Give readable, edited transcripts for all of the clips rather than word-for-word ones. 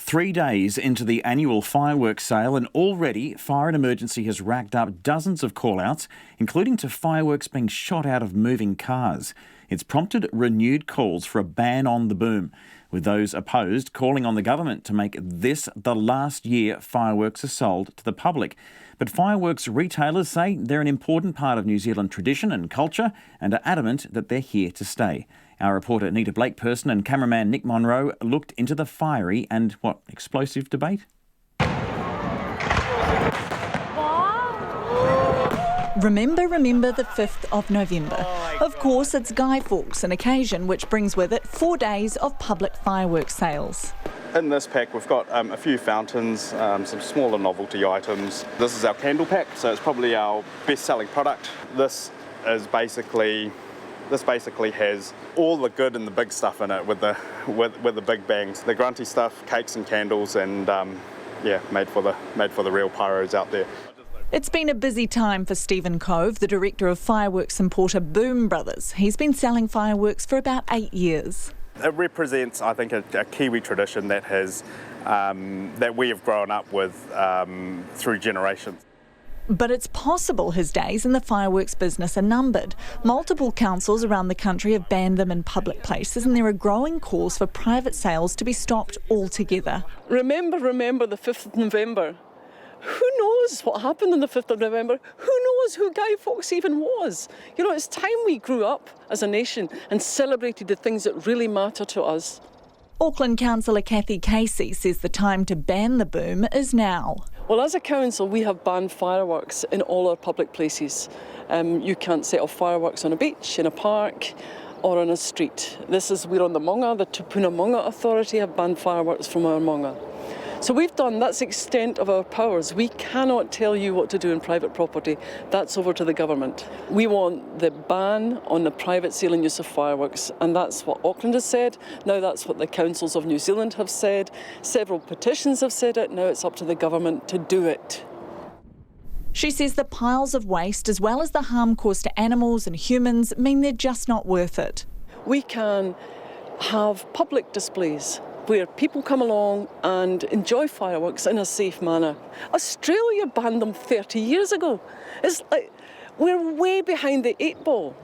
3 days into the annual fireworks sale, and already Fire and Emergency has racked up dozens of call-outs, including to fireworks being shot out of moving cars. It's prompted renewed calls for a ban on the boom, with those opposed calling on the government to make this the last year fireworks are sold to the public. But fireworks retailers say they're an important part of New Zealand tradition and culture and are adamant that they're here to stay. Our reporter Nita Blake-Persen and cameraman Nick Monro looked into the fiery and, explosive debate? Remember the 5th of November. Of course, it's Guy Fawkes, an occasion which brings with it 4 days of public fireworks sales. In this pack we've got a few fountains, some smaller novelty items. This is our candle pack, so it's probably our best-selling product. This basically has all the good and the big stuff in it with the big bangs. The grunty stuff, cakes and candles, and made for the real pyros out there. It's been a busy time for Stephen Cove, the director of fireworks importer Boom Brothers. He's been selling fireworks for about 8 years. It represents, I think, a Kiwi tradition that we have grown up with through generations. But it's possible his days in the fireworks business are numbered. Multiple councils around the country have banned them in public places, and there are growing calls for private sales to be stopped altogether. Remember the 5th of November. Who knows what happened on the 5th of November? Who knows who Guy Fawkes even was? You know, it's time we grew up as a nation and celebrated the things that really matter to us. Auckland Councillor Kathy Casey says the time to ban the boom is now. Well, as a council, we have banned fireworks in all our public places. You can't set off fireworks on a beach, in a park, or on a street. We're on the Monga. The Tupuna Monga Authority have banned fireworks from our Monga. So that's the extent of our powers. We cannot tell you what to do in private property. That's over to the government. We want the ban on the private sale and use of fireworks, and that's what Auckland has said. Now that's what the councils of New Zealand have said. Several petitions have said it. Now it's up to the government to do it. She says the piles of waste, as well as the harm caused to animals and humans, mean they're just not worth it. We can have public displays where people come along and enjoy fireworks in a safe manner. Australia banned them 30 years ago. It's like we're way behind the 8 ball.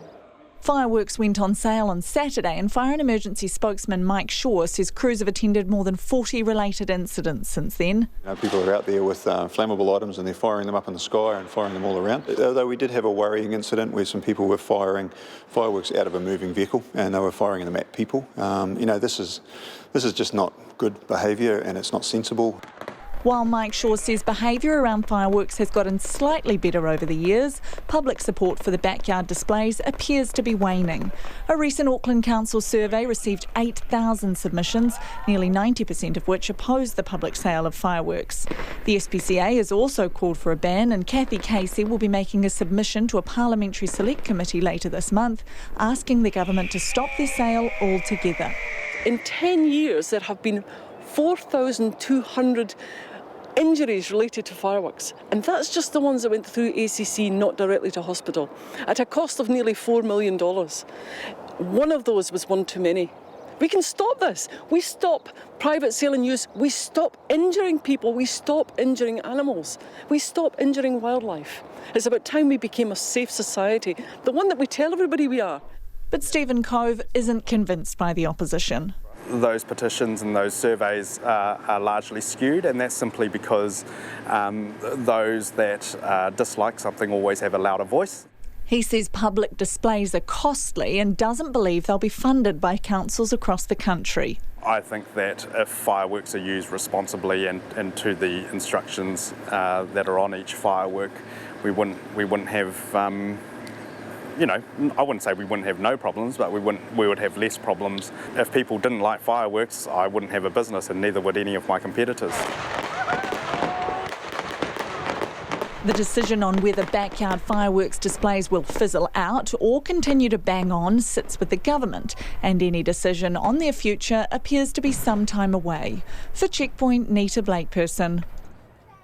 Fireworks went on sale on Saturday, and Fire and Emergency spokesman Mike Shaw says crews have attended more than 40 related incidents since then. People are out there with flammable items and they're firing them up in the sky and firing them all around. Although we did have a worrying incident where some people were firing fireworks out of a moving vehicle and they were firing them at people. This is just not good behaviour and it's not sensible. While Mike Shaw says behaviour around fireworks has gotten slightly better over the years, public support for the backyard displays appears to be waning. A recent Auckland Council survey received 8,000 submissions, nearly 90% of which opposed the public sale of fireworks. The SPCA has also called for a ban, and Kathy Casey will be making a submission to a parliamentary select committee later this month, asking the government to stop their sale altogether. In 10 years, there have been 4,200 injuries related to fireworks, and that's just the ones that went through ACC, not directly to hospital, at a cost of nearly $4 million. One of those was one too many. We can stop this. We stop private sale and use. We stop injuring people. We stop injuring animals. We stop injuring wildlife. It's about time we became a safe society, the one that we tell everybody we are. But Stephen Cove isn't convinced by the opposition. Those petitions and those surveys are largely skewed, and that's simply because those that dislike something always have a louder voice. He says public displays are costly and doesn't believe they'll be funded by councils across the country. I think that if fireworks are used responsibly and to the instructions that are on each firework, we wouldn't have I wouldn't say we wouldn't have no problems, but we would have less problems. If people didn't like fireworks, I wouldn't have a business, and neither would any of my competitors. The decision on whether backyard fireworks displays will fizzle out or continue to bang on sits with the government, and any decision on their future appears to be some time away. For Checkpoint, Nita Blake-Persen.